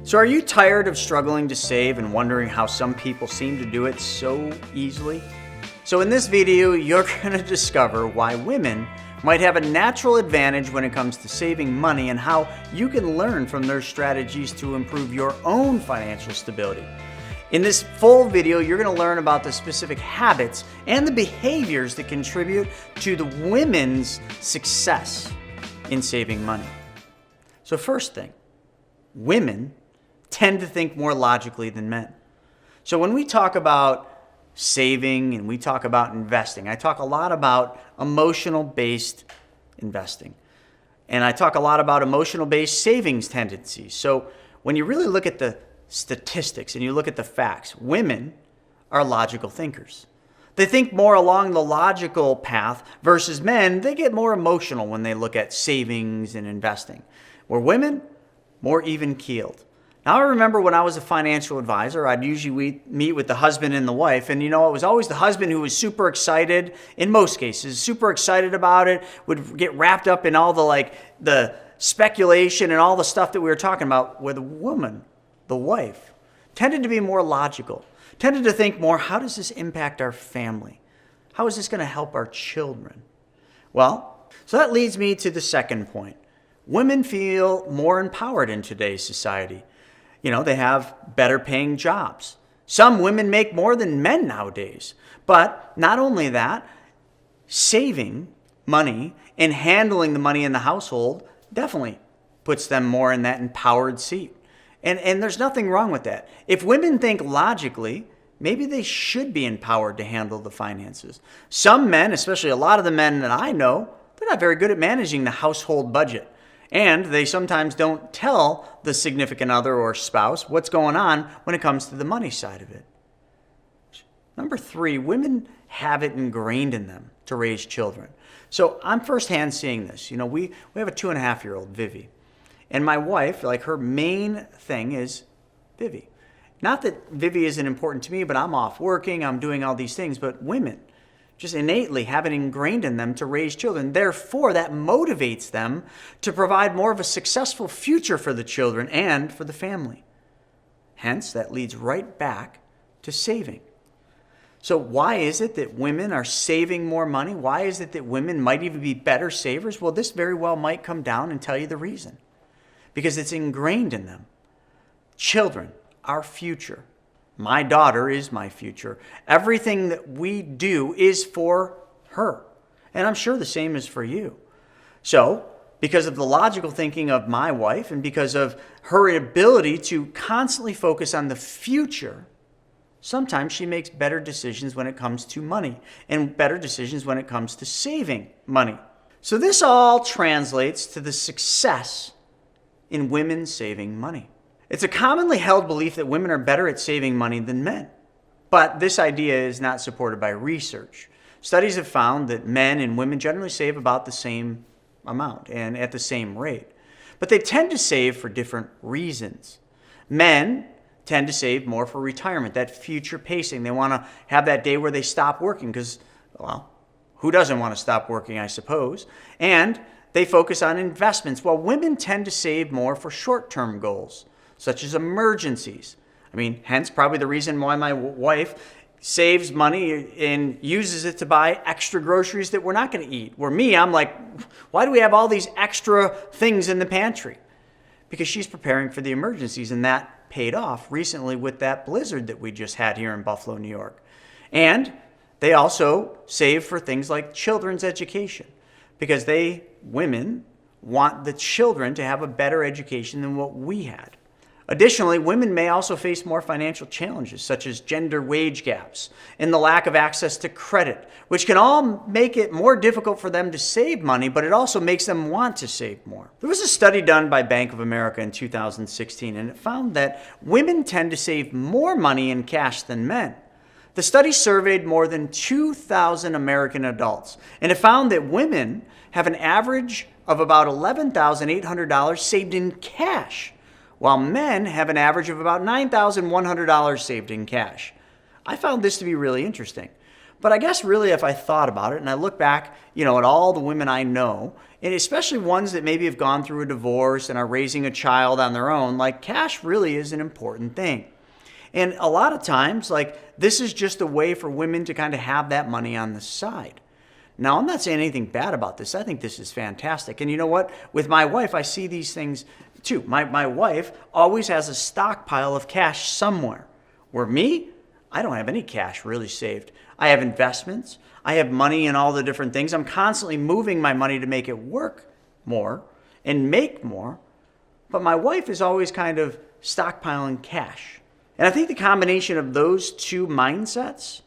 So are you tired of struggling to save and wondering how some people seem to do it so easily? So in this video, you're going to discover why women might have a natural advantage when it comes to saving money and how you can learn from their strategies to improve your own financial stability. In this full video, you're going to learn about the specific habits and the behaviors that contribute to the women's success in saving money. So first thing, women tend to think more logically than men. So when we talk about saving and we talk about investing, I talk a lot about emotional-based investing. And I talk a lot about emotional-based savings tendencies. So when you really look at the statistics and you look at the facts, women are logical thinkers. They think more along the logical path versus men. They get more emotional when they look at savings and investing. Where women, more even-keeled. Now, I remember when I was a financial advisor, I'd usually meet with the husband and the wife. And, it was always the husband who was super excited, in most cases, super excited about it, would get wrapped up in all the speculation and all the stuff that we were talking about, where the woman, the wife, tended to be more logical, tended to think more, how does this impact our family? How is this going to help our children? Well, so that leads me to the second point. Women feel more empowered in today's society. They have better paying jobs. Some women make more than men nowadays. But not only that, saving money and handling the money in the household definitely puts them more in that empowered seat. And there's nothing wrong with that. If women think logically, maybe they should be empowered to handle the finances. Some men, especially a lot of the men that I know, they're not very good at managing the household budget. And they sometimes don't tell the significant other or spouse what's going on when it comes to the money side of it. Number 3, women have it ingrained in them to raise children. So I'm firsthand seeing this. We have a 2.5-year-old, Vivi. And my wife, her main thing is Vivi. Not that Vivi isn't important to me, but I'm off working, I'm doing all these things. But women just innately have it ingrained in them to raise children. Therefore, that motivates them to provide more of a successful future for the children and for the family. Hence, that leads right back to saving. So why is it that women are saving more money? Why is it that women might even be better savers? Well, this very well might come down and tell you the reason. Because it's ingrained in them. Children, our future. My daughter is my future. Everything that we do is for her. And I'm sure the same is for you. So, because of the logical thinking of my wife and because of her ability to constantly focus on the future, sometimes she makes better decisions when it comes to money and better decisions when it comes to saving money. So this all translates to the success in women saving money. It's a commonly held belief that women are better at saving money than men. But this idea is not supported by research. Studies have found that men and women generally save about the same amount and at the same rate. But they tend to save for different reasons. Men tend to save more for retirement, that future pacing. They want to have that day where they stop working because, who doesn't want to stop working, I suppose? And they focus on investments, while women tend to save more for short-term goals, such as emergencies. Hence probably the reason why my wife saves money and uses it to buy extra groceries that we're not going to eat. Where me, I'm like, why do we have all these extra things in the pantry? Because she's preparing for the emergencies, and that paid off recently with that blizzard that we just had here in Buffalo, New York. And they also save for things like children's education, because women want the children to have a better education than what we had. Additionally, women may also face more financial challenges, such as gender wage gaps and the lack of access to credit, which can all make it more difficult for them to save money, but it also makes them want to save more. There was a study done by Bank of America in 2016, and it found that women tend to save more money in cash than men. The study surveyed more than 2,000 American adults, and it found that women have an average of about $11,800 saved in cash, while men have an average of about $9,100 saved in cash. I found this to be really interesting. But I guess really if I thought about it and I look back, at all the women I know, and especially ones that maybe have gone through a divorce and are raising a child on their own, like cash really is an important thing. And a lot of times, this is just a way for women to kind of have that money on the side. Now, I'm not saying anything bad about this. I think this is fantastic. And you know what? With my wife, I see these things too. My wife always has a stockpile of cash somewhere. Where me, I don't have any cash really saved. I have investments. I have money in all the different things. I'm constantly moving my money to make it work more and make more. But my wife is always kind of stockpiling cash. And I think the combination of those two mindsets,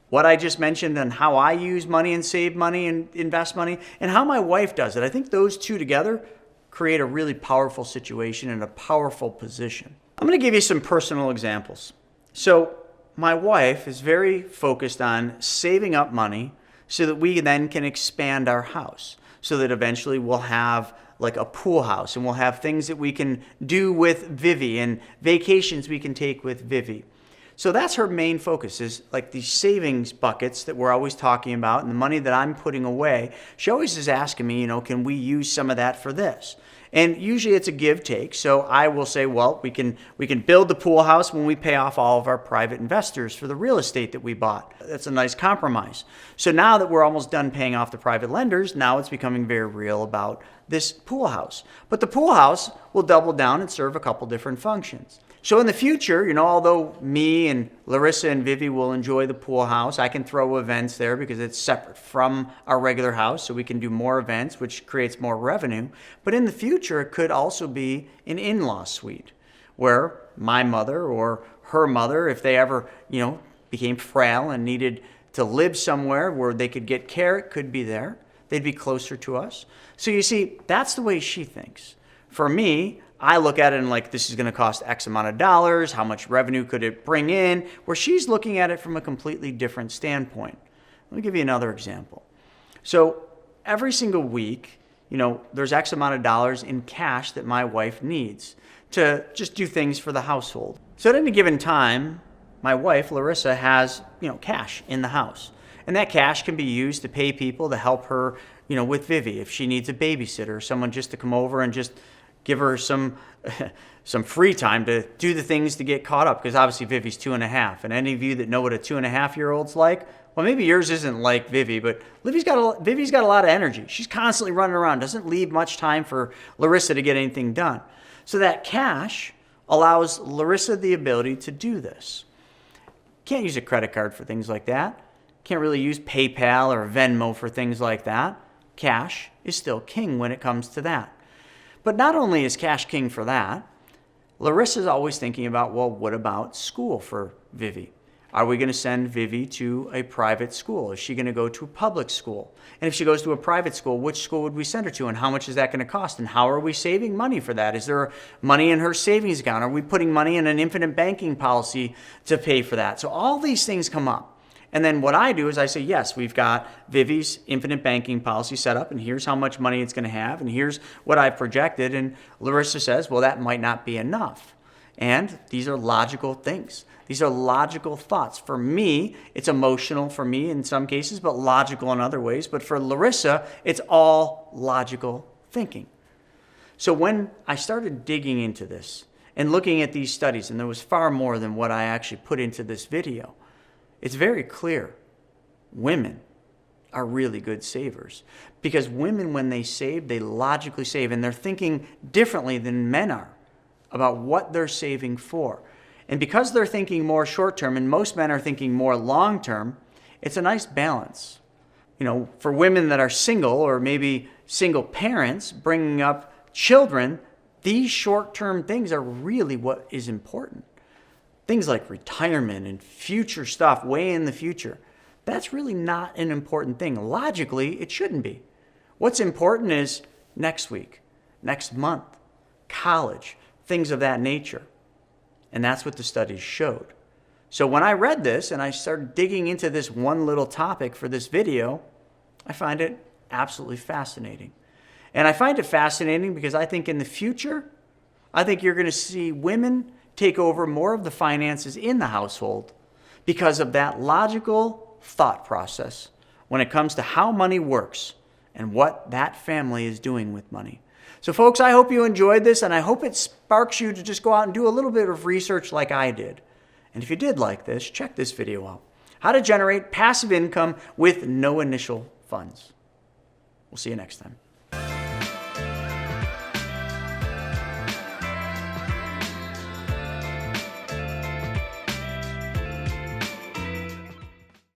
what I just mentioned on how I use money and save money and invest money, and how my wife does it, I think those two together create a really powerful situation and a powerful position. I'm going to give you some personal examples. So my wife is very focused on saving up money so that we then can expand our house, so that eventually we'll have like a pool house and we'll have things that we can do with Vivi and vacations we can take with Vivi. So that's her main focus, is like these savings buckets that we're always talking about and the money that I'm putting away. She always is asking me, can we use some of that for this? And usually it's a give take. So I will say, well, we can build the pool house when we pay off all of our private investors for the real estate that we bought. That's a nice compromise. So now that we're almost done paying off the private lenders, now it's becoming very real about this pool house. But the pool house will double down and serve a couple different functions. So in the future, although me and Larissa and Vivi will enjoy the pool house, I can throw events there because it's separate from our regular house, so we can do more events, which creates more revenue. But in the future, it could also be an in-law suite where my mother or her mother, if they ever, became frail and needed to live somewhere where they could get care, it could be there. They'd be closer to us. So you see, that's the way she thinks. For me, I look at it and this is going to cost X amount of dollars. How much revenue could it bring in? Where she's looking at it from a completely different standpoint. Let me give you another example. So every single week, there's X amount of dollars in cash that my wife needs to just do things for the household. So at any given time, my wife, Larissa, has, cash in the house. And that cash can be used to pay people to help her, with Vivi. If she needs a babysitter, someone just to come over and just give her some free time to do the things to get caught up, because obviously Vivi's 2.5. And any of you that know what a 2.5-year-old's like, well, maybe yours isn't like Vivi, but Vivi's got a lot of energy. She's constantly running around, doesn't leave much time for Larissa to get anything done. So that cash allows Larissa the ability to do this. Can't use a credit card for things like that. Can't really use PayPal or Venmo for things like that. Cash is still king when it comes to that. But not only is cash king for that, Larissa's always thinking about, well, what about school for Vivi? Are we going to send Vivi to a private school? Is she going to go to a public school? And if she goes to a private school, which school would we send her to? And how much is that going to cost? And how are we saving money for that? Is there money in her savings account? Are we putting money in an infinite banking policy to pay for that? So all these things come up. And then what I do is I say, yes, we've got Vivi's infinite banking policy set up, and here's how much money it's going to have, and here's what I've projected. And Larissa says, well, that might not be enough. And these are logical things. These are logical thoughts. For me, it's emotional for me in some cases, but logical in other ways. But for Larissa, it's all logical thinking. So when I started digging into this and looking at these studies, and there was far more than what I actually put into this video, it's very clear women are really good savers, because women, when they save, they logically save, and they're thinking differently than men are about what they're saving for. And because they're thinking more short-term and most men are thinking more long-term, it's a nice balance. For women that are single or maybe single parents bringing up children, these short-term things are really what is important. Things like retirement and future stuff way in the future, that's really not an important thing. Logically, it shouldn't be. What's important is next week, next month, college, things of that nature. And that's what the studies showed. So when I read this and I started digging into this one little topic for this video, I find it absolutely fascinating. And I find it fascinating because I think in the future, I think you're going to see women take over more of the finances in the household because of that logical thought process when it comes to how money works and what that family is doing with money. So folks, I hope you enjoyed this, and I hope it sparks you to just go out and do a little bit of research like I did. And if you did like this, check this video out. How to generate passive income with no initial funds. We'll see you next time.